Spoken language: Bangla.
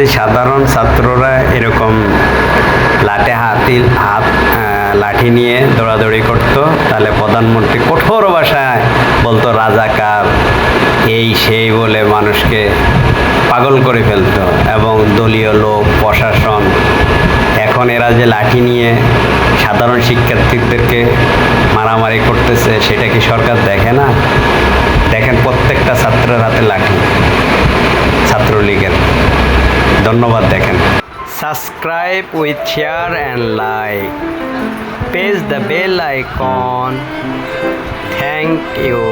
যদি সাধারণ ছাত্ররা এরকম লাঠি নিয়ে দৌড়াদৌড়ি করতো, তাহলে প্রধানমন্ত্রী কঠোর ভাষায় বলতো রাজাকার এই সেই বলে মানুষকে পাগল করে ফেলতো, এবং দলীয় লোক প্রশাসন। এখন এরা যে লাঠি নিয়ে সাধারণ শিক্ষার্থীদেরকে মারামারি করতেছে, সেটা কি সরকার দেখে না? দেখেন প্রত্যেকটা ছাত্রের হাতে লাঠি, ছাত্রলীগের। ধন্যবাদ। দেখেন, subscribe with share and like, press the bell icon. Thank you.